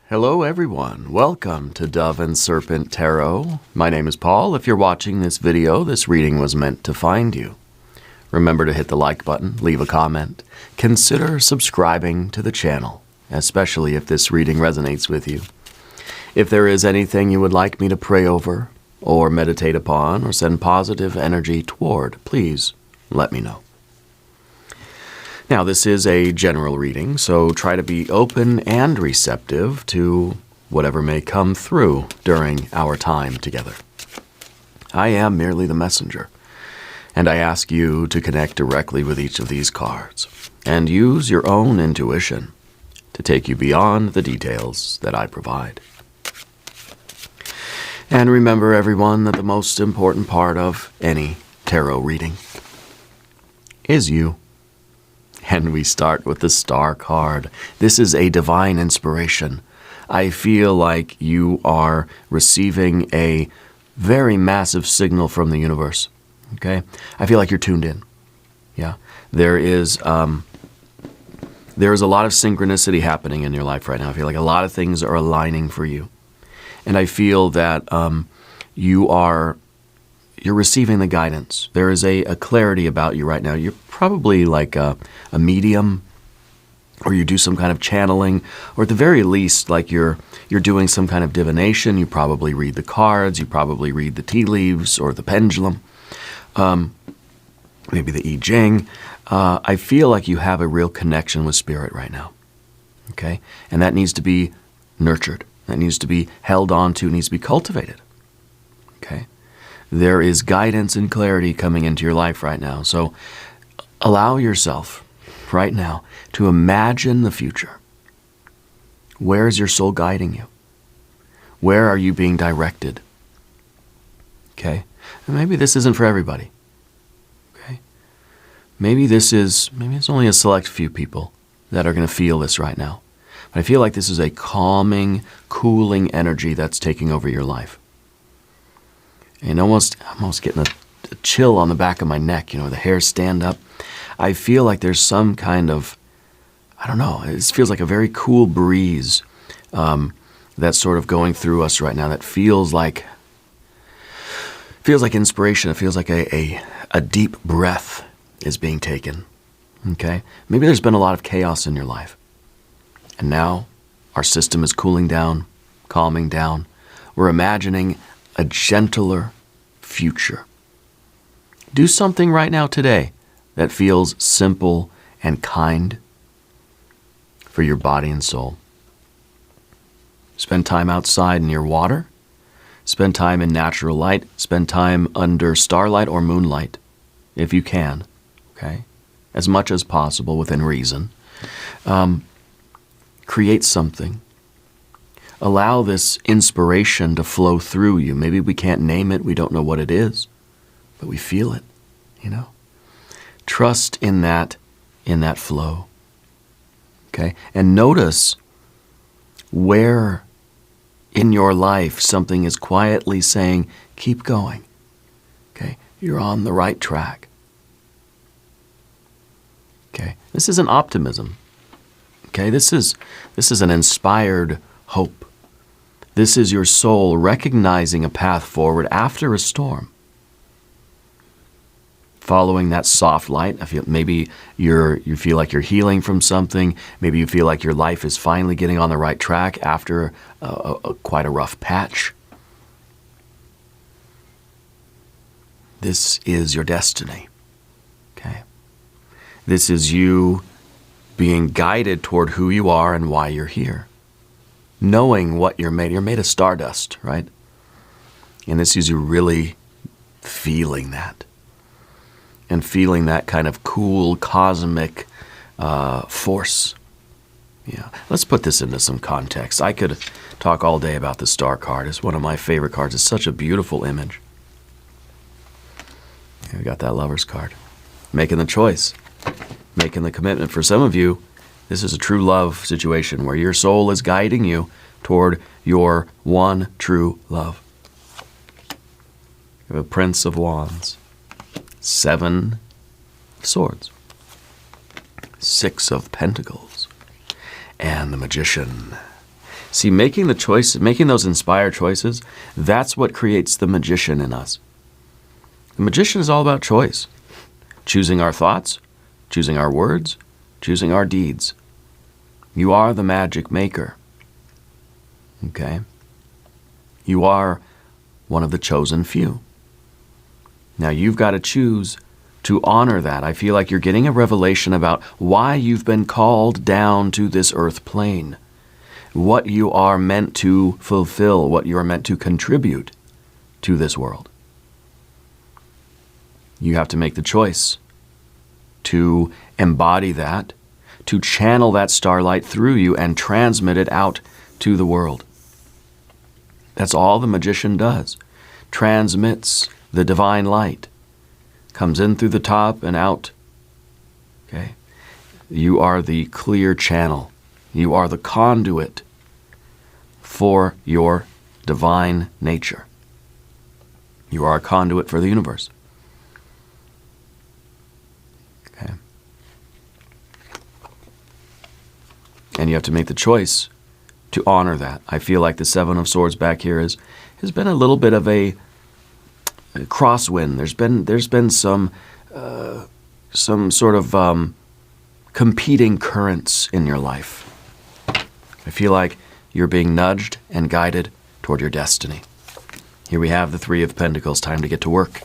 Hello everyone, welcome to Dove and Serpent Tarot. My name is Paul. If you're watching this video, this reading was meant to find you. Remember to hit the like button, leave a comment, consider subscribing to the channel, especially if this reading resonates with you. If there is anything you would like me to pray over, or meditate upon, or send positive energy toward, please let me know. Now, this is a general reading, so try to be open and receptive to whatever may come through during our time together. I am merely the messenger, and I ask you to connect directly with each of these cards and use your own intuition to take you beyond the details that I provide. And remember, everyone, that the most important part of any tarot reading is you. And we start with the Star card. This is a divine inspiration. I feel like you are receiving a very massive signal from the universe. Okay? I feel like you're tuned in. Yeah. There is a lot of synchronicity happening in your life right now. I feel like a lot of things are aligning for you. And I feel that you're receiving the guidance. There is a clarity about you right now. You're probably like a medium, or you do some kind of channeling, or at the very least, like you're doing some kind of divination. You probably read the cards. You probably read the tea leaves or the pendulum, maybe the Jing. I feel like you have a real connection with spirit right now, okay? And that needs to be nurtured. That needs to be held on to, needs to be cultivated, okay? There is guidance and clarity coming into your life right now. So allow yourself right now to imagine the future. Where is your soul guiding you? Where are you being directed? Okay? And maybe this isn't for everybody. Okay? Maybe it's only a select few people that are going to feel this right now. But I feel like this is a calming, cooling energy that's taking over your life. And I'm almost getting a chill on the back of my neck, the hairs stand up. I feel like there's some kind of, I don't know, it feels like a very cool breeze that's sort of going through us right now that feels like inspiration. It feels like a deep breath is being taken, okay? Maybe there's been a lot of chaos in your life. And now our system is cooling down, calming down. We're imagining a gentler future. Do something right now today that feels simple and kind for your body and soul. Spend time outside near water. Spend time in natural light. Spend time under starlight or moonlight, if you can, okay? As much as possible within reason. Create something. Allow this inspiration to flow through you. Maybe we can't name it, we don't know what it is, but we feel it, Trust in that flow, okay? And notice where in your life something is quietly saying, keep going, okay? You're on the right track, okay? This isn't optimism, okay? This is an inspired hope. This is your soul recognizing a path forward after a storm. Following that soft light, maybe you feel like you're healing from something. Maybe you feel like your life is finally getting on the right track after quite a rough patch. This is your destiny, okay? This is you being guided toward who you are and why you're here. Knowing what you're made of stardust, right? And this is you really feeling that. And feeling that kind of cool cosmic force. Yeah. Let's put this into some context. I could talk all day about the Star card. It's one of my favorite cards. It's such a beautiful image. We got that Lover's card. Making the choice. Making the commitment. For some of you, this is a true love situation where your soul is guiding you toward your one true love. You have a Prince of Wands, 7 of Swords, 6 of Pentacles, and the Magician. See, making the choice, making those inspired choices, that's what creates the magician in us. The magician is all about choice. Choosing our thoughts, choosing our words, choosing our deeds. You are the magic maker. Okay? You are one of the chosen few. Now you've got to choose to honor that. I feel like you're getting a revelation about why you've been called down to this earth plane, what you are meant to fulfill, what you are meant to contribute to this world. You have to make the choice to embody that, to channel that starlight through you and transmit it out to the world. That's all the magician does. Transmits the divine light. Comes in through the top and out. Okay? You are the clear channel. You are the conduit for your divine nature. You are a conduit for the universe. Okay? And you have to make the choice to honor that. I feel like the Seven of Swords back here has been a little bit of a crosswind. There's been some sort of competing currents in your life. I feel like you're being nudged and guided toward your destiny. Here we have the Three of Pentacles, time to get to work.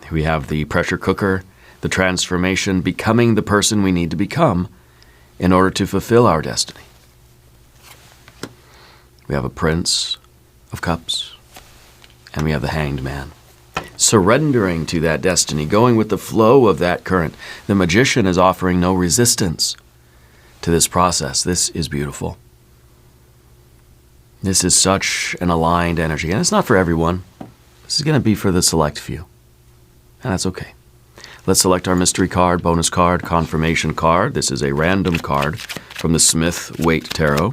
Here we have the pressure cooker, the transformation, becoming the person we need to become in order to fulfill our destiny. We have a Prince of Cups, and we have the Hanged Man. Surrendering to that destiny, going with the flow of that current. The magician is offering no resistance to this process. This is beautiful. This is such an aligned energy, and it's not for everyone. This is going to be for the select few, and that's okay. Let's select our mystery card, bonus card, confirmation card. This is a random card from the Smith-Waite Tarot.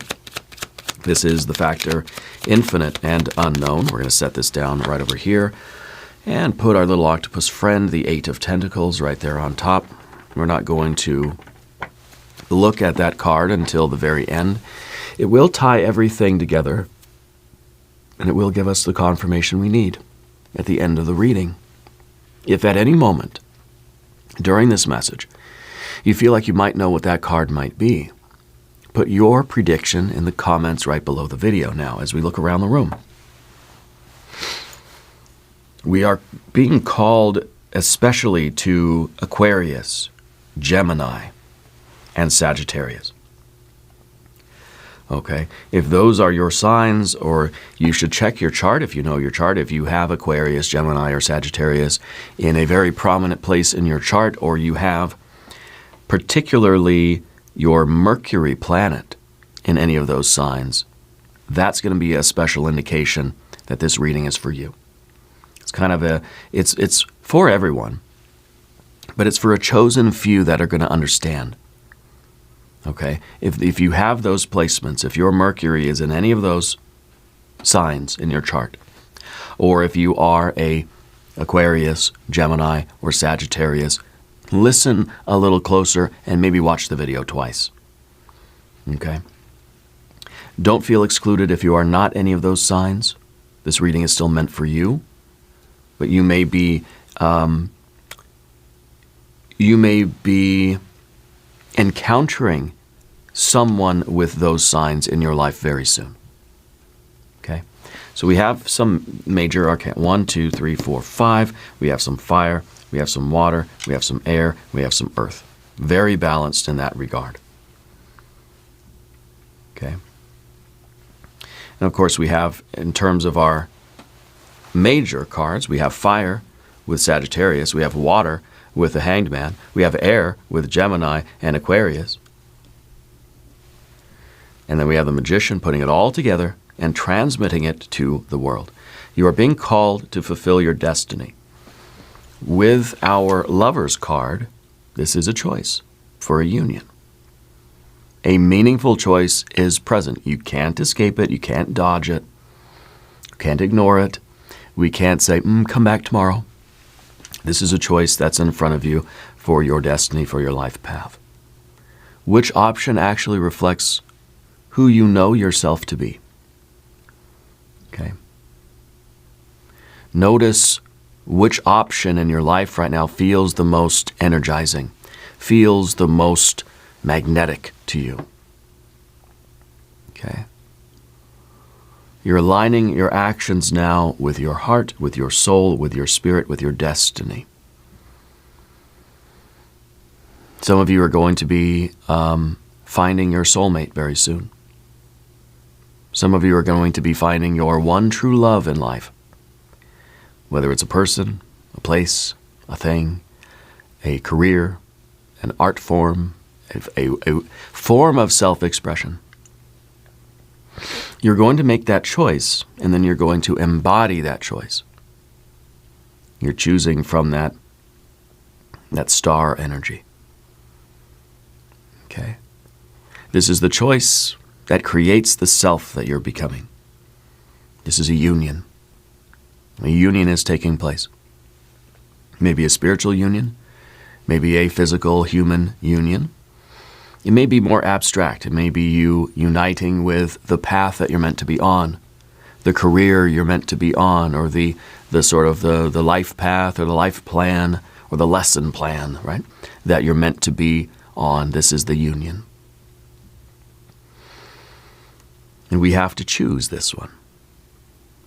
This is the factor infinite and unknown. We're going to set this down right over here and put our little octopus friend, the Eight of Tentacles, right there on top. We're not going to look at that card until the very end. It will tie everything together, and it will give us the confirmation we need at the end of the reading. If at any moment during this message you feel like you might know what that card might be, put your prediction in the comments right below the video now as we look around the room. We are being called especially to Aquarius, Gemini, and Sagittarius. Okay, if those are your signs, or you should check your chart if you know your chart, if you have Aquarius, Gemini, or Sagittarius in a very prominent place in your chart, or you have particularly your Mercury planet in any of those signs, that's going to be a special indication that this reading is for you. It's kind of it's for everyone, but it's for a chosen few that are going to understand. Okay, if you have those placements, if your Mercury is in any of those signs in your chart, or if you are a Aquarius, Gemini, or Sagittarius, listen a little closer and maybe watch the video twice. Okay? Don't feel excluded if you are not any of those signs. This reading is still meant for you, but you may be encountering someone with those signs in your life very soon. Okay? So we have some major arcana. 1, 2, 3, 4, 5. We have some fire. We have some water. We have some air. We have some earth. Very balanced in that regard. Okay? And of course we have, in terms of our major cards, we have fire with Sagittarius. We have water with the Hanged Man. We have air with Gemini and Aquarius. And then we have the magician putting it all together and transmitting it to the world. You are being called to fulfill your destiny. With our Lover's card, this is a choice for a union. A meaningful choice is present. You can't escape it. You can't dodge it. You can't ignore it. We can't say, come back tomorrow. This is a choice that's in front of you for your destiny, for your life path. Which option actually reflects who you know yourself to be. Okay? Notice which option in your life right now feels the most energizing, feels the most magnetic to you. Okay? You're aligning your actions now with your heart, with your soul, with your spirit, with your destiny. Some of you are going to be finding your soulmate very soon. Some of you are going to be finding your one true love in life. Whether it's a person, a place, a thing, a career, an art form, a form of self-expression. You're going to make that choice, and then you're going to embody that choice. You're choosing from that star energy. Okay? This is the choice that creates the self that you're becoming. This is a union. A union is taking place. Maybe a spiritual union, maybe a physical human union. It may be more abstract. It may be you uniting with the path that you're meant to be on, the career you're meant to be on, or the sort of the life path or the life plan or the lesson plan, right, that you're meant to be on. This is the union. And we have to choose this one.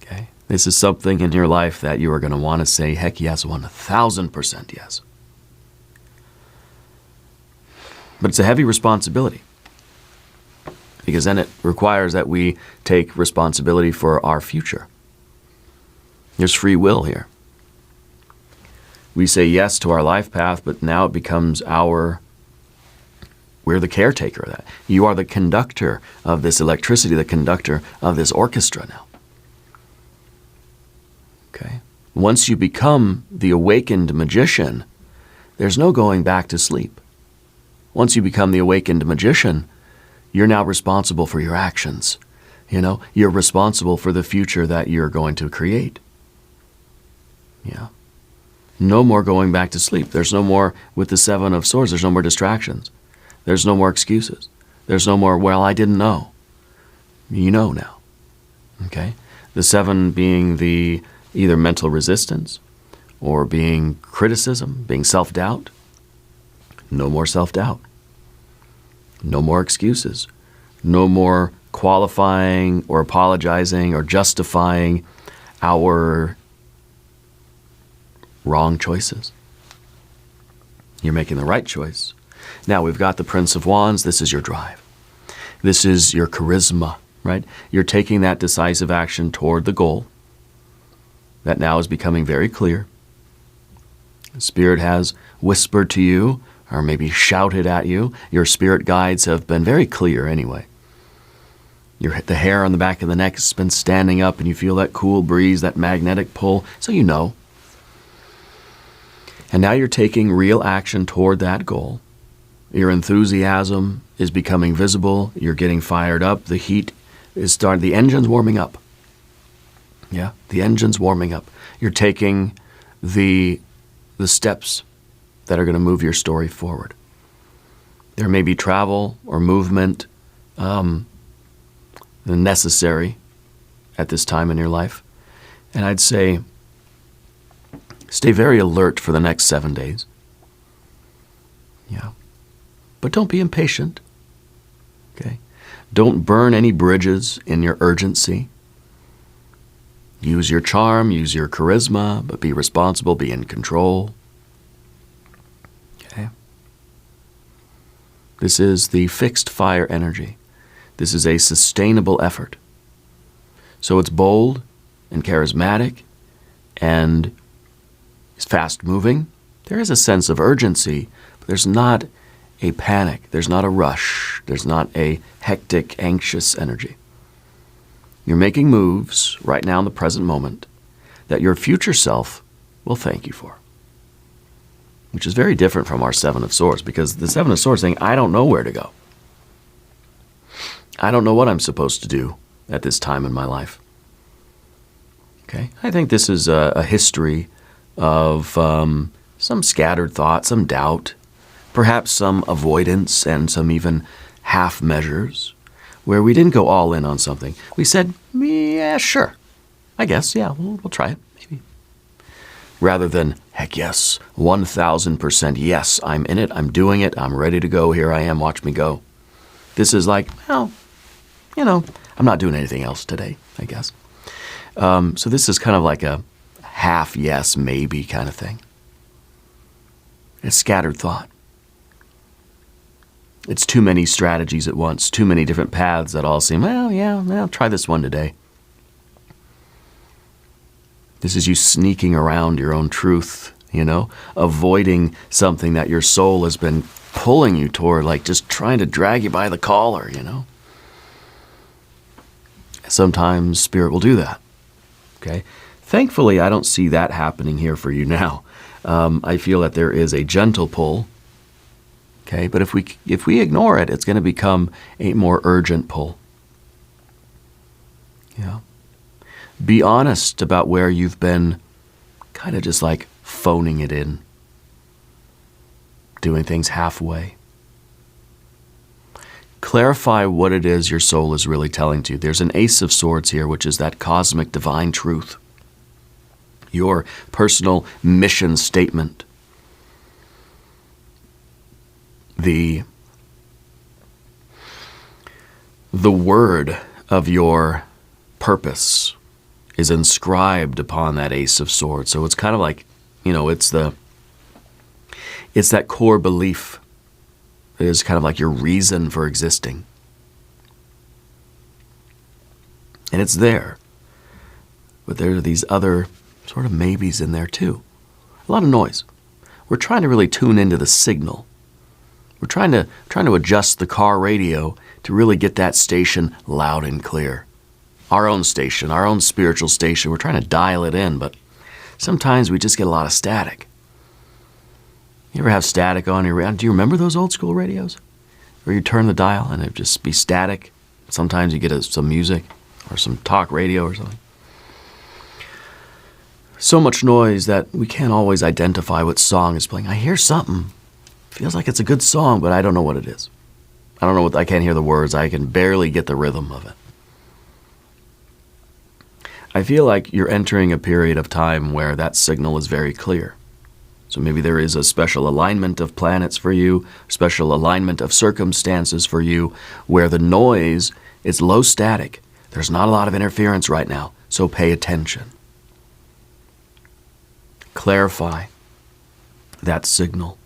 Okay? This is something in your life that you are going to want to say, heck yes, 1,000% yes. But it's a heavy responsibility, because then it requires that we take responsibility for our future. There's free will here. We say yes to our life path, but now it becomes we're the caretaker of that. You are the conductor of this electricity, the conductor of this orchestra now. Okay? Once you become the awakened magician, there's no going back to sleep. Once you become the awakened magician, you're now responsible for your actions. You're responsible for the future that you're going to create. Yeah. No more going back to sleep. There's no more, with the Seven of Swords, there's no more distractions. There's no more excuses. There's no more, well, I didn't know. You know now. Okay? The Seven being the either mental resistance or being criticism, being self-doubt. No more self-doubt. No more excuses. No more qualifying or apologizing or justifying our wrong choices. You're making the right choice. Now we've got the Prince of Wands. This is your drive. This is your charisma, right? You're taking that decisive action toward the goal that now is becoming very clear. Spirit has whispered to you, or maybe shouted at you. Your spirit guides have been very clear anyway. The hair on the back of the neck has been standing up, and you feel that cool breeze, that magnetic pull, so you know. And now you're taking real action toward that goal. Your enthusiasm is becoming visible. You're getting fired up. The heat is starting. The engine's warming up. Yeah, the engine's warming up. You're taking the steps that are going to move your story forward. There may be travel or movement necessary at this time in your life. And I'd say stay very alert for the next 7 days. Yeah. But don't be impatient. Okay? Don't burn any bridges in your urgency. Use your charm, use your charisma, but be responsible, be in control. Okay? This is the fixed fire energy. This is a sustainable effort. So it's bold and charismatic and it's fast-moving. There is a sense of urgency, but there's not a panic. There's not a rush. There's not a hectic, anxious energy. You're making moves right now in the present moment that your future self will thank you for, which is very different from our Seven of Swords, because the Seven of Swords is saying, I don't know where to go. I don't know what I'm supposed to do at this time in my life. Okay? I think this is a history of some scattered thought, some doubt, perhaps some avoidance and some even half measures, where we didn't go all in on something. We said, yeah, sure. I guess, yeah, we'll try it, maybe. Rather than, heck yes, 1,000% yes, I'm in it, I'm doing it, I'm ready to go, here I am, watch me go. This is like, well, you know, I'm not doing anything else today, I guess. So this is kind of like a half yes, maybe kind of thing. It's scattered thought. It's too many strategies at once, too many different paths that all seem, well, yeah, I'll try this one today. This is you sneaking around your own truth, you know, avoiding something that your soul has been pulling you toward, like just trying to drag you by the collar, you know. Sometimes Spirit will do that, okay? Thankfully, I don't see that happening here for you now. I feel that there is a gentle pull, okay? But if we ignore it, it's going to become a more urgent pull. Yeah. Be honest about where you've been kind of just like phoning it in, doing things halfway. Clarify what it is your soul is really telling to you. There's an Ace of Swords here, which is that cosmic divine truth. Your personal mission statement. The word of your purpose is inscribed upon that Ace of Swords. So it's kind of like, you know, it's that core belief. It is kind of like your reason for existing. And it's there. But there are these other sort of maybes in there too. A lot of noise. We're trying to really tune into the signal. We're trying to adjust the car radio to really get that station loud and clear. Our own station, our own spiritual station. We're trying to dial it in, but sometimes we just get a lot of static. You ever have static on your radio? Do you remember those old school radios? Where you turn the dial and it'd just be static. Sometimes you get some music or some talk radio or something. So much noise that we can't always identify what song is playing. I hear something. Feels like it's a good song, but I don't know what it is. I can't hear the words. I can barely get the rhythm of it. I feel like you're entering a period of time where that signal is very clear. So maybe there is a special alignment of planets for you, special alignment of circumstances for you, where the noise is low static. There's not a lot of interference right now, so pay attention. Clarify that signal.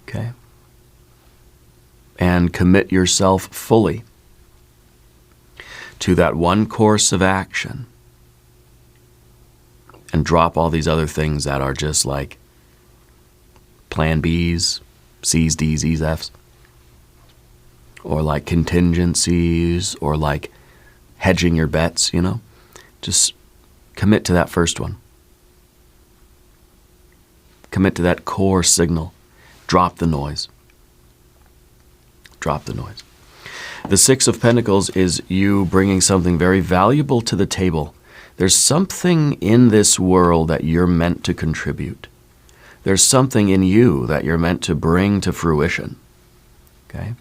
Okay? And commit yourself fully to that one course of action, and drop all these other things that are just like plan Bs, Cs, Ds, Es, Fs, or like contingencies, or like hedging your bets, you know. Just commit to that first one. Commit to that core signal. Drop the noise. Drop the noise. The Six of Pentacles is you bringing something very valuable to the table. There's something in this world that you're meant to contribute. There's something in you that you're meant to bring to fruition. Okay?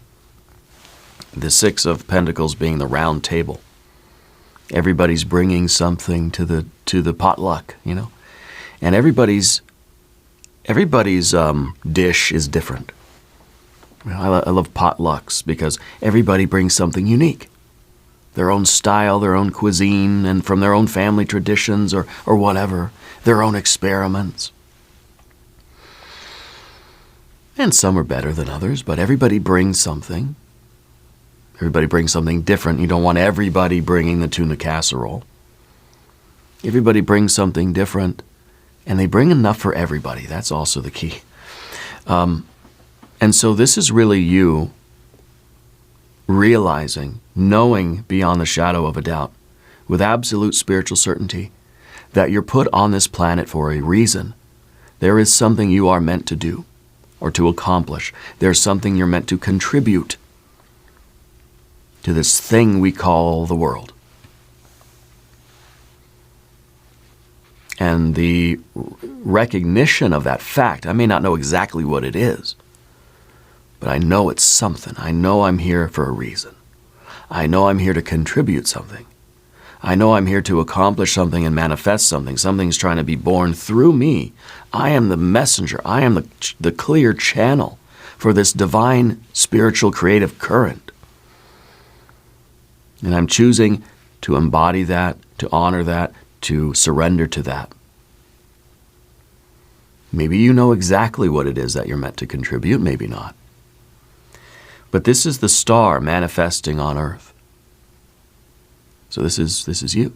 The Six of Pentacles being the round table. Everybody's bringing something to the potluck, you know? And everybody's dish is different. You know, I love potlucks because everybody brings something unique. Their own style, their own cuisine, and from their own family traditions or whatever, their own experiments. And some are better than others, but everybody brings something. Everybody brings something different. You don't want everybody bringing the tuna casserole. Everybody brings something different, and they bring enough for everybody. That's also the key. And so this is really you realizing, knowing beyond the shadow of a doubt, with absolute spiritual certainty, that you're put on this planet for a reason. There is something you are meant to do or to accomplish. There's something you're meant to contribute to this thing we call the world. And the recognition of that fact, I may not know exactly what it is, but I know it's something. I know I'm here for a reason. I know I'm here to contribute something. I know I'm here to accomplish something and manifest something. Something's trying to be born through me. I am the messenger. I am the clear channel for this divine, spiritual, creative current. And I'm choosing to embody that, to honor that, to surrender to that. Maybe you know exactly what it is that you're meant to contribute, maybe not. But this is the star manifesting on earth. So this is you.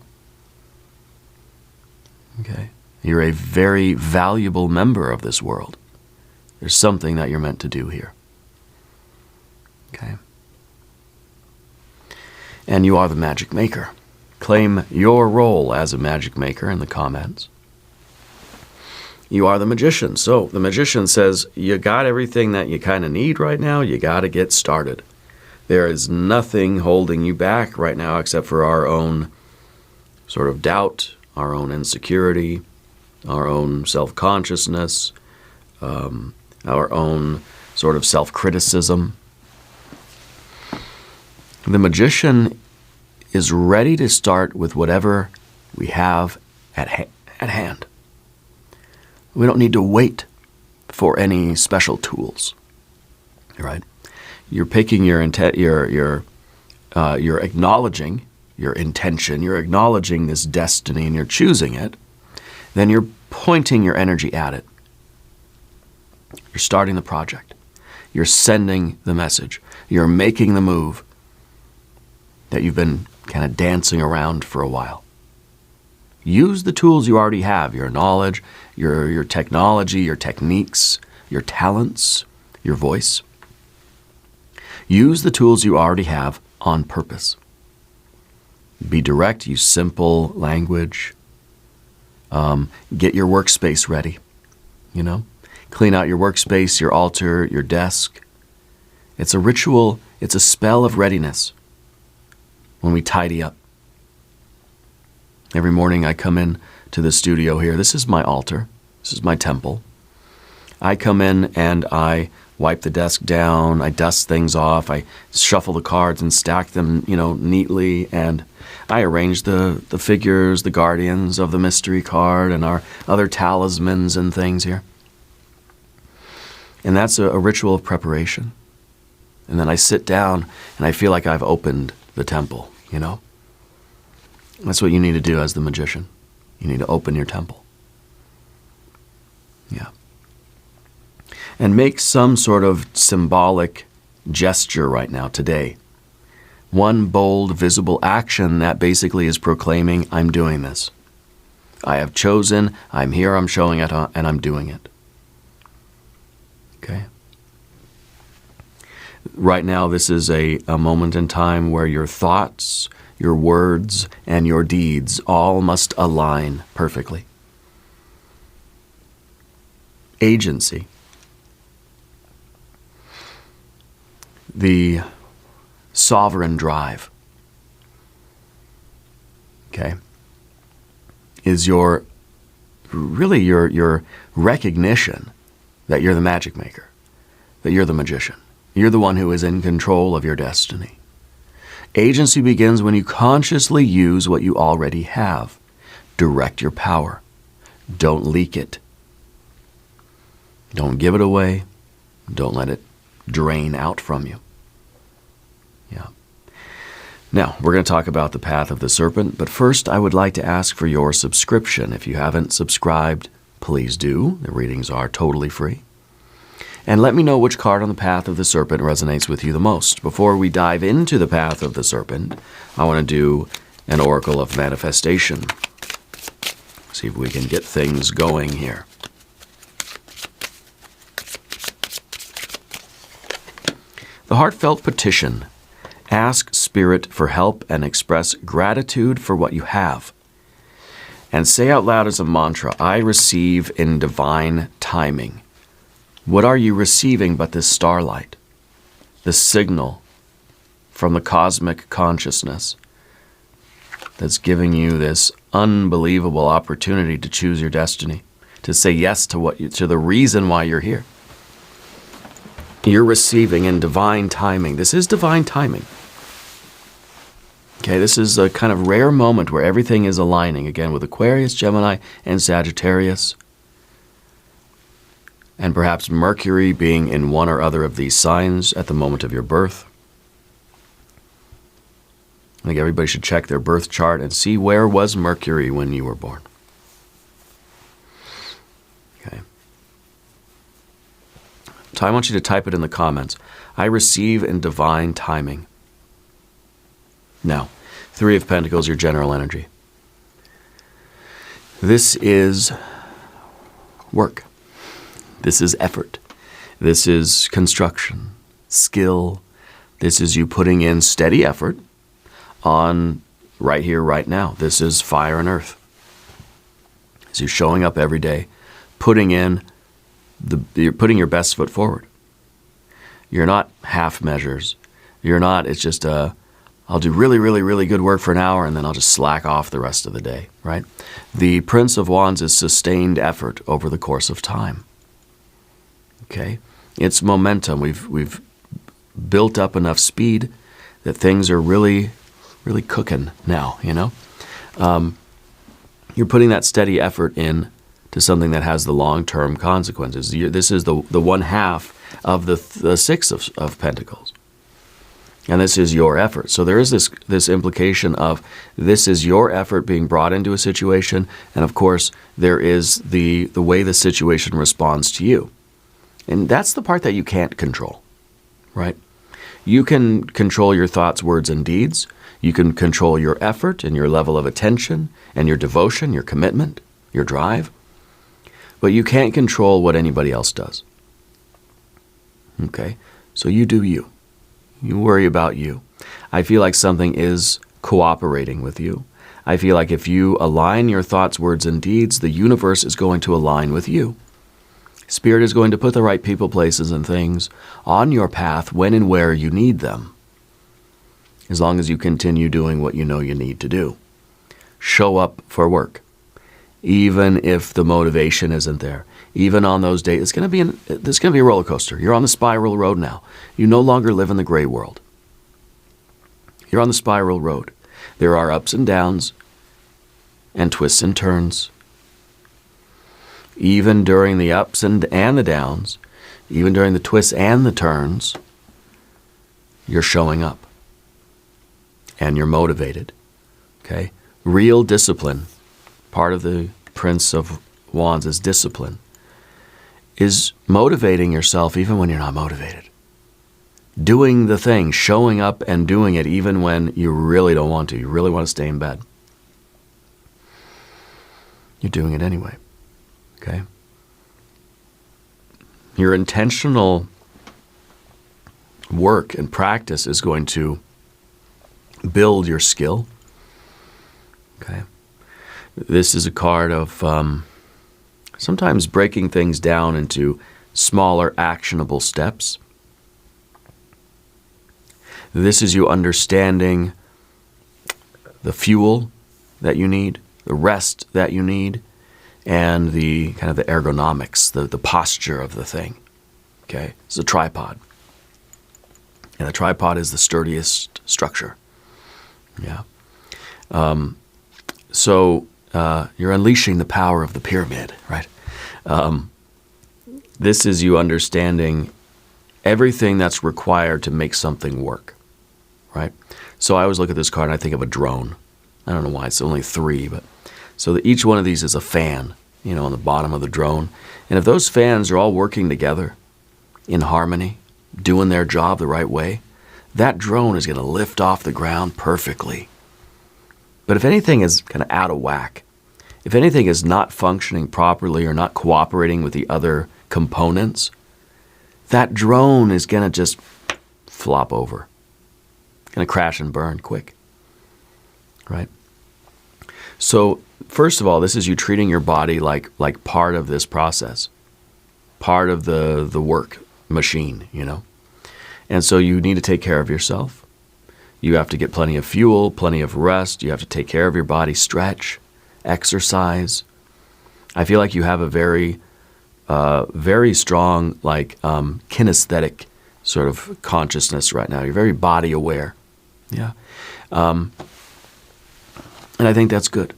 Okay? You're a very valuable member of this world. There's something that you're meant to do here. Okay? And you are the magic maker. Claim your role as a magic maker in the comments. You are the magician. So the magician says, you got everything that you kind of need right now. You got to get started. There is nothing holding you back right now except for our own sort of doubt, our own insecurity, our own self-consciousness, our own sort of self-criticism. The magician is ready to start with whatever we have at hand. We don't need to wait for any special tools, right? You're picking you're acknowledging your intention, you're acknowledging this destiny and you're choosing it, then you're pointing your energy at it. You're starting the project. You're sending the message. You're making the move that you've been kind of dancing around for a while. Use the tools you already have, your knowledge, your technology, your techniques, your talents, your voice. Use the tools you already have on purpose. Be direct, use simple language. Get your workspace ready, you know? Clean out your workspace, your altar, your desk. It's a ritual, it's a spell of readiness when we tidy up. Every morning I come in to the studio here. This is my altar. This is my temple. I come in and I wipe the desk down. I dust things off. I shuffle the cards and stack them, neatly. And I arrange the figures, the guardians of the mystery card and our other talismans and things here. And that's a ritual of preparation. And then I sit down and I feel like I've opened the temple, That's what you need to do as the magician. You need to open your temple. Yeah. And make some sort of symbolic gesture right now, today. One bold, visible action that basically is proclaiming, I'm doing this. I have chosen, I'm here, I'm showing it, and I'm doing it. Okay? Right now, this is a moment in time where your thoughts, your words, and your deeds all must align perfectly. Agency. The sovereign drive, okay, is your recognition that you're the magic maker, that you're the magician. You're the one who is in control of your destiny. Agency begins when you consciously use what you already have. Direct your power. Don't leak it. Don't give it away. Don't let it drain out from you. Yeah. Now, we're going to talk about the path of the serpent, but first I would like to ask for your subscription. If you haven't subscribed, please do. The readings are totally free. And let me know which card on the path of the serpent resonates with you the most. Before we dive into the path of the serpent, I want to do an oracle of manifestation. See if we can get things going here. The heartfelt petition. Ask Spirit for help and express gratitude for what you have. And say out loud as a mantra, I receive in divine timing. What are you receiving but this starlight? The signal from the cosmic consciousness that's giving you this unbelievable opportunity to choose your destiny, to say yes to to the reason why you're here. You're receiving in divine timing. This is divine timing. Okay, this is a kind of rare moment where everything is aligning, again, with Aquarius, Gemini, and Sagittarius. And perhaps Mercury being in one or other of these signs at the moment of your birth. I think everybody should check their birth chart and see where was Mercury when you were born. Okay. So I want you to type it in the comments. I receive in divine timing. Now, Three of Pentacles, your general energy. This is work. This is effort. This is construction, skill. This is you putting in steady effort on right here, right now. This is fire and earth. It's you showing up every day, you're putting your best foot forward. You're not half measures. You're not, it's just I'll do really, really, really good work for an hour and then I'll just slack off the rest of the day, right? The Prince of Wands is sustained effort over the course of time. Okay? It's momentum. We've built up enough speed that things are really, really cooking now, you know? You're putting that steady effort in to something that has the long-term consequences. This is the one half of the Six of Pentacles. And this is your effort. So there is this implication of this is your effort being brought into a situation, and of course there is the way the situation responds to you. And that's the part that you can't control, right? You can control your thoughts, words, and deeds. You can control your effort and your level of attention and your devotion, your commitment, your drive. But you can't control what anybody else does. Okay? So you do you. You worry about you. I feel like something is cooperating with you. I feel like if you align your thoughts, words, and deeds, the universe is going to align with you. Spirit is going to put the right people, places, and things on your path when and where you need them, as long as you continue doing what you know you need to do. Show up for work, even if the motivation isn't there. Even on those days, there's going to be a roller coaster. You're on the spiral road now. You no longer live in the gray world. You're on the spiral road. There are ups and downs and twists and turns. Even during the ups and the downs, even during the twists and the turns, you're showing up. And you're motivated. Okay? Real discipline, part of the Prince of Wands is discipline, is motivating yourself even when you're not motivated. Doing the thing, showing up and doing it even when you really don't want to. You really want to stay in bed. You're doing it anyway. Okay? Your intentional work and practice is going to build your skill. Okay? This is a card of sometimes breaking things down into smaller, actionable steps. This is you understanding the fuel that you need, the rest that you need, and the kind of the ergonomics, the posture of the thing. Okay? It's a tripod. And the tripod is the sturdiest structure. Yeah. So you're unleashing the power of the pyramid, right? This is you understanding everything that's required to make something work, right? So I always look at this card and I think of a drone. I don't know why, it's only 3, but so that each one of these is a fan, you know, on the bottom of the drone. And if those fans are all working together in harmony, doing their job the right way, that drone is going to lift off the ground perfectly. But if anything is kind of out of whack, if anything is not functioning properly or not cooperating with the other components, that drone is going to just flop over. Going to crash and burn quick. Right? So, first of all, this is you treating your body like part of this process. Part of the work machine, you know. And so you need to take care of yourself. You have to get plenty of fuel, plenty of rest. You have to take care of your body, stretch, exercise. I feel like you have a very strong, kinesthetic sort of consciousness right now. You're very body aware. Yeah. And I think that's good.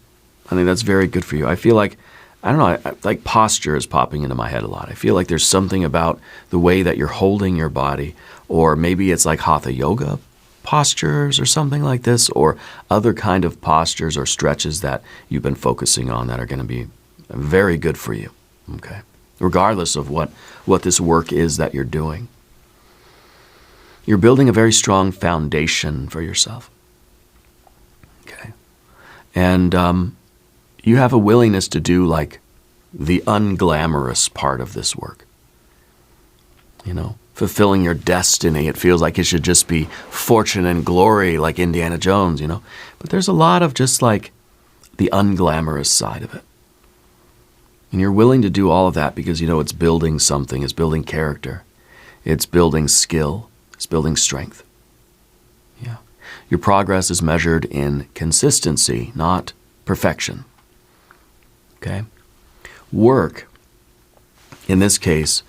I think that's very good for you. I feel like, I don't know, like posture is popping into my head a lot. I feel like there's something about the way that you're holding your body, or maybe it's like hatha yoga postures or something like this, or other kind of postures or stretches that you've been focusing on that are going to be very good for you, okay? Regardless of what this work is that you're doing. You're building a very strong foundation for yourself, okay? And you have a willingness to do like the unglamorous part of this work. You know, fulfilling your destiny. It feels like it should just be fortune and glory like Indiana Jones, you know. But there's a lot of just like the unglamorous side of it. And you're willing to do all of that because you know it's building something, it's building character, it's building skill, it's building strength. Yeah. Your progress is measured in consistency, not perfection. Okay? Work, in this case,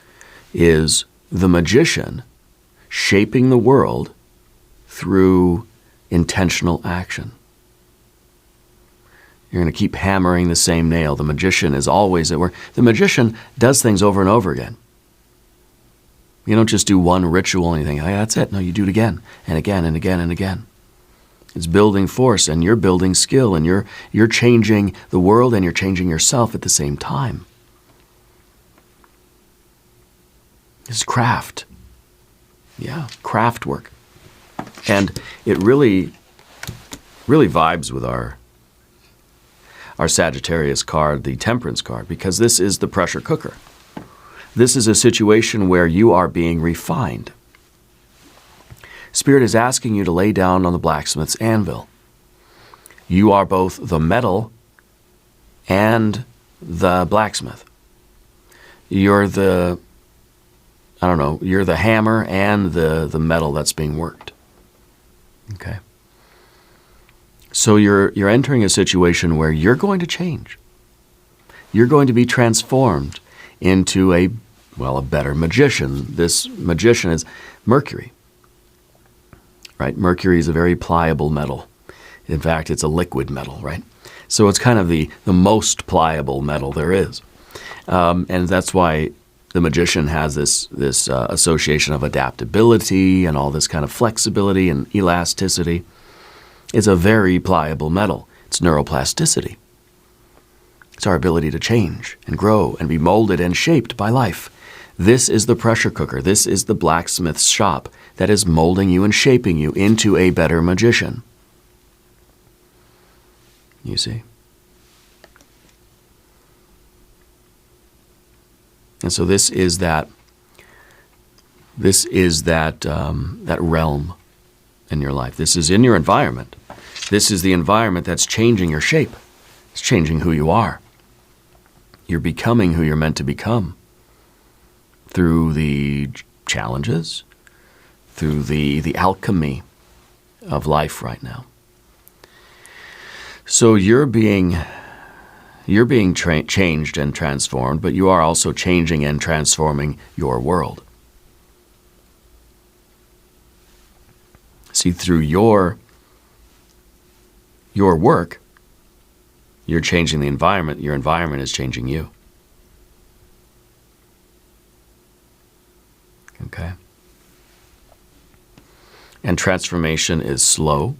is the magician shaping the world through intentional action. You're going to keep hammering the same nail. The magician is always at work. The magician does things over and over again. You don't just do one ritual and you think, oh, yeah, that's it. No, you do it again and again and again and again. It's building force, and you're building skill, and you're changing the world, and you're changing yourself at the same time. It's craft. Yeah, craft work. And it really vibes with our Sagittarius card, the Temperance card, because this is the pressure cooker. This is a situation where you are being refined. Spirit is asking you to lay down on the blacksmith's anvil. You are both the metal and the blacksmith. You're the, I don't know, you're the hammer and the metal that's being worked. Okay. So you're entering a situation where you're going to change. You're going to be transformed into a better magician. This magician is Mercury. Right? Mercury is a very pliable metal. In fact, it's a liquid metal, right? So it's kind of the most pliable metal there is. And that's why the magician has this association of adaptability and all this kind of flexibility and elasticity. It's a very pliable metal. It's neuroplasticity. It's our ability to change and grow and be molded and shaped by life. This is the pressure cooker. This is the blacksmith's shop that is molding you and shaping you into a better magician. You see? And so this is that that realm in your life. This is in your environment. This is the environment that's changing your shape. It's changing who you are. You're becoming who you're meant to become through the challenges, through the alchemy of life right now. So you're being changed and transformed, but you are also changing and transforming your world. See, through your work, you're changing the environment. Your environment is changing you. Okay? And transformation is slow.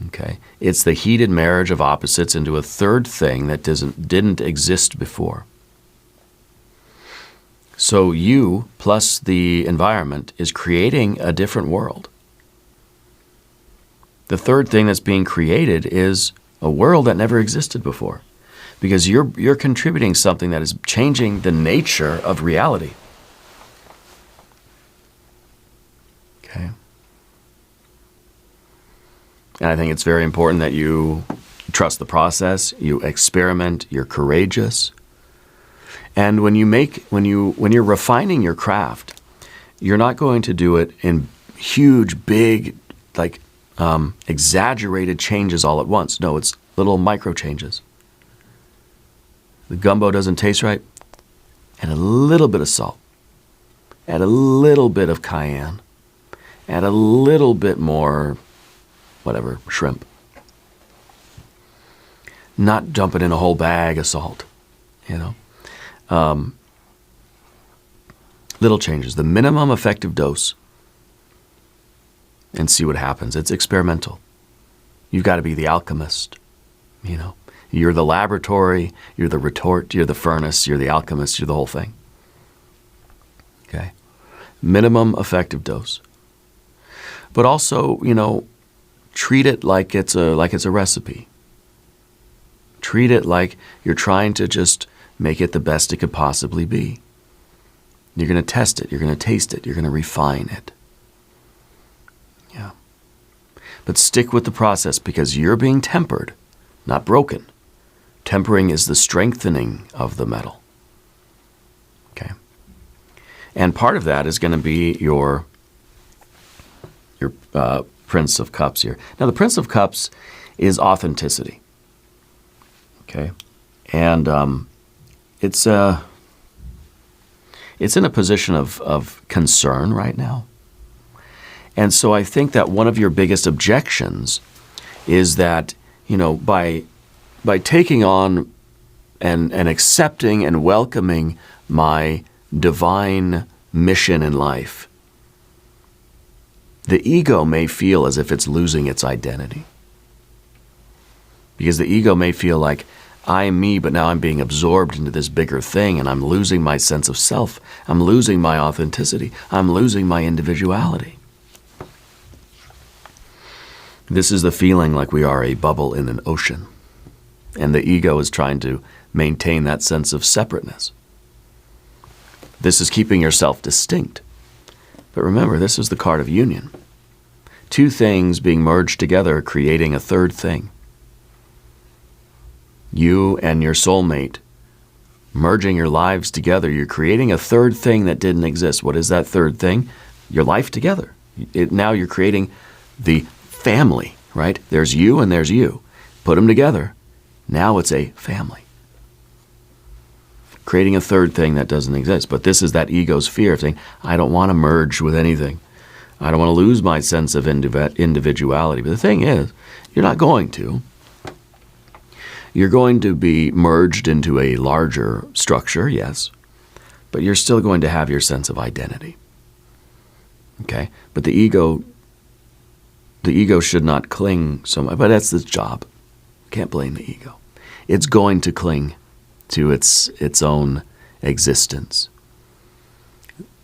Okay? It's the heated marriage of opposites into a third thing that didn't exist before. So you plus the environment is creating a different world. The third thing that's being created is a world that never existed before, because you're contributing something that is changing the nature of reality. Okay? And I think it's very important that you trust the process, you experiment, you're courageous. And when you're refining your craft, you're not going to do it in huge, big, exaggerated changes all at once. No, it's little micro changes. The gumbo doesn't taste right, and a little bit of salt. Add a little bit of cayenne. Add a little bit more, whatever, shrimp. Not dumping in a whole bag of salt, you know. Little changes. The minimum effective dose. And see what happens. It's experimental. You've got to be the alchemist, you know. You're the laboratory, you're the retort, you're the furnace, you're the alchemist, you're the whole thing. Okay? Minimum effective dose. But also, you know, treat it like it's a recipe. Treat it like you're trying to just make it the best it could possibly be. You're going to test it, you're going to taste it, you're going to refine it. Yeah. But stick with the process because you're being tempered, not broken. Tempering is the strengthening of the metal. Okay? And part of that is going to be your Prince of Cups here. Now, the Prince of Cups is authenticity. Okay? And it's in a position of concern right now. And so I think that one of your biggest objections is that, you know, by taking on and accepting and welcoming my divine mission in life, the ego may feel as if it's losing its identity. Because the ego may feel like, I'm me, but now I'm being absorbed into this bigger thing, and I'm losing my sense of self. I'm losing my authenticity. I'm losing my individuality. This is the feeling like we are a bubble in an ocean, and the ego is trying to maintain that sense of separateness. This is keeping yourself distinct. But remember, this is the card of union. Two things being merged together, creating a third thing. You and your soulmate merging your lives together, you're creating a third thing that didn't exist. What is that third thing? Your life together. Now you're creating the family, right? There's you and there's you. Put them together. Now it's a family. Creating a third thing that doesn't exist. But this is that ego's fear of saying, I don't want to merge with anything. I don't want to lose my sense of individuality. But the thing is, you're not going to. You're going to be merged into a larger structure, yes, but you're still going to have your sense of identity. Okay? But the ego should not cling so much, but that's its job. Can't blame the ego. It's going to cling to its own existence.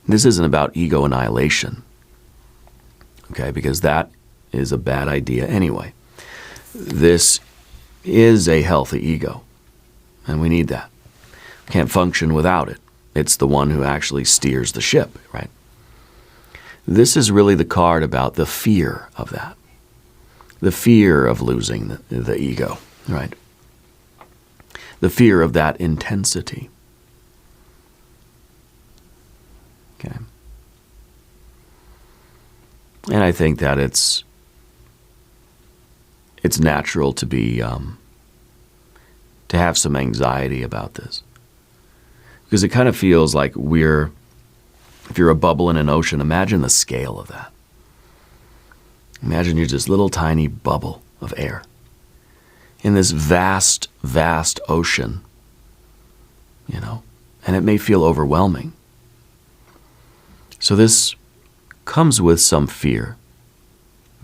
This isn't about ego annihilation, okay, because that is a bad idea anyway. This is a healthy ego, and we need that. Can't function without it. It's the one who actually steers the ship, right? This is really the card about the fear of that. The fear of losing the ego, right? The fear of that intensity. Okay. And I think that it's natural to be to have some anxiety about this, because it kind of feels like if you're a bubble in an ocean, imagine the scale of that. Imagine you're this little tiny bubble of air in this vast, vast ocean, you know, and it may feel overwhelming. So this comes with some fear,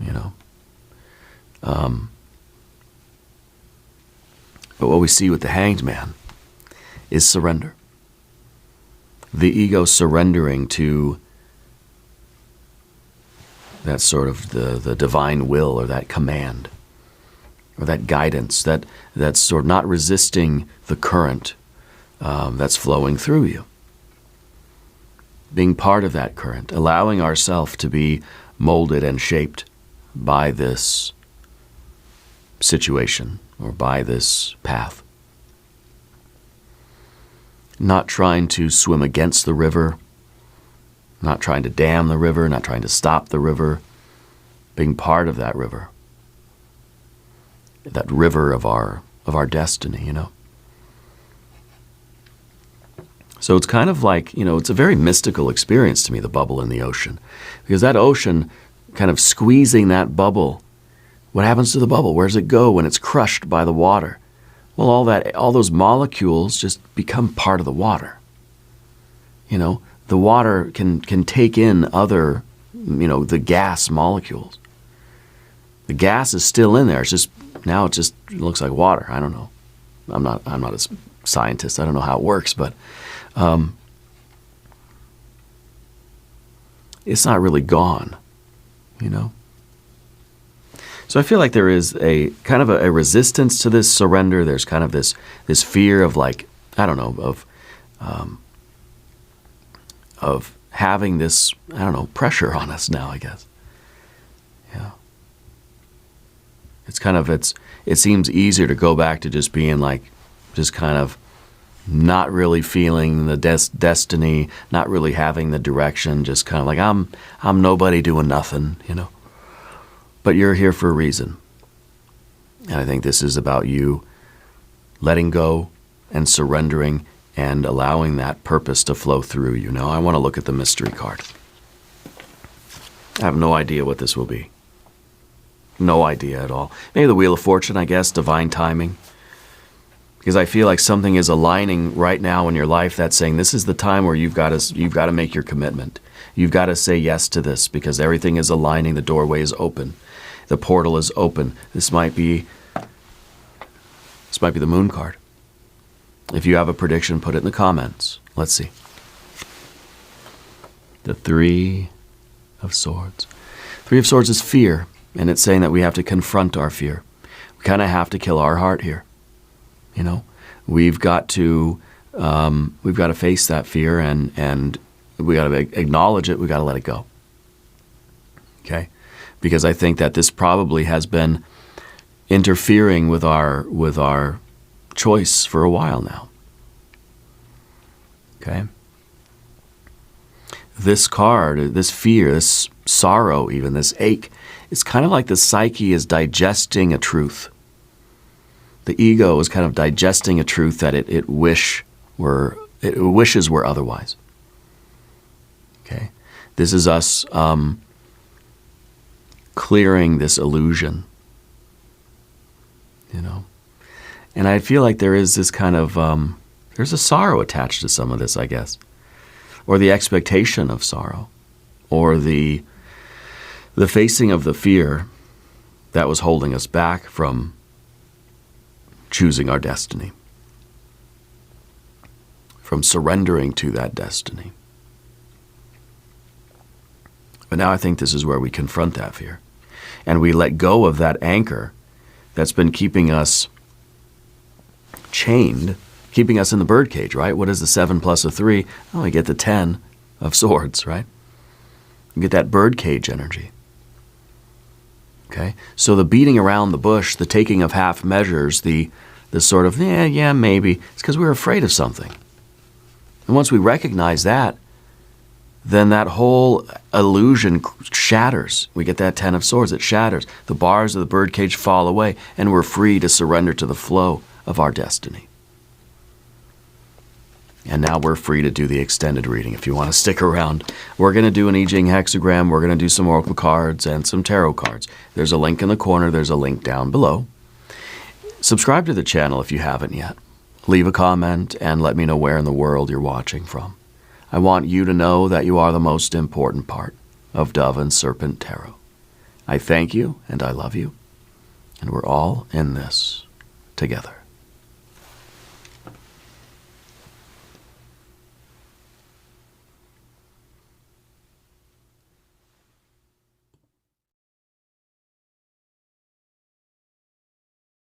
you know. But what we see with the Hanged Man is surrender. The ego surrendering to that sort of the divine will, or that command, or that guidance, that's sort of not resisting the current that's flowing through you. Being part of that current, allowing ourselves to be molded and shaped by this situation or by this path. Not trying to swim against the river, not trying to dam the river, not trying to stop the river, being part of that river of our destiny, you know. So it's kind of like, it's a very mystical experience to me, the bubble in the ocean. Because that ocean, kind of squeezing that bubble, what happens to the bubble? Where does it go when it's crushed by the water? Well, all those molecules just become part of the water. The water can take in other, the gas molecules. The gas is still in there. Now it looks like water. I don't know. I'm not a scientist. I don't know how it works, but it's not really gone, So I feel like there is a kind of a resistance to this surrender. There's kind of this fear of of having this, pressure on us now, I guess. Yeah. It seems easier to go back to just being just kind of not really feeling the destiny, not really having the direction, just kind of like, I'm nobody doing nothing, But you're here for a reason. And I think this is about you letting go and surrendering and allowing that purpose to flow through you. Now, I want to look at the mystery card. I have no idea what this will be. No idea at all. Maybe the Wheel of Fortune, I guess, divine timing. Because I feel like something is aligning right now in your life that's saying this is the time where you've got to make your commitment. You've got to say yes to this because everything is aligning. The doorway is open. The portal is open. This might be the moon card. If you have a prediction, put it in the comments. Let's see. The Three of Swords. Three of Swords is fear, and it's saying that we have to confront our fear. We kind of have to kill our heart here. We've got to face that fear, and we got to acknowledge it. We got to let it go. Okay, because I think that this probably has been interfering with our choice for a while now. Okay. This card, this fear, this sorrow, even this ache, it's kind of like the psyche is digesting a truth. The ego is kind of digesting a truth that it wishes were otherwise. Okay, this is us clearing this illusion. And I feel like there is this kind of there's a sorrow attached to some of this, I guess, or the expectation of sorrow, or the facing of the fear that was holding us back from choosing our destiny, from surrendering to that destiny. But now I think this is where we confront that fear, and we let go of that anchor that's been keeping us chained, keeping us in the birdcage, right? What is the 7 plus a 3? Oh, we get the 10 of Swords, right? You get that birdcage energy. Okay? So the beating around the bush, the taking of half measures, the sort of, yeah, maybe, it's because we're afraid of something. And once we recognize that, then that whole illusion shatters. We get that 10 of Swords, it shatters. The bars of the birdcage fall away, and we're free to surrender to the flow of our destiny. And now we're free to do the extended reading if you want to stick around. We're going to do an I Ching hexagram. We're going to do some oracle cards and some tarot cards. There's a link in the corner. There's a link down below. Subscribe to the channel if you haven't yet. Leave a comment and let me know where in the world you're watching from. I want you to know that you are the most important part of Dove and Serpent Tarot. I thank you and I love you. And we're all in this together.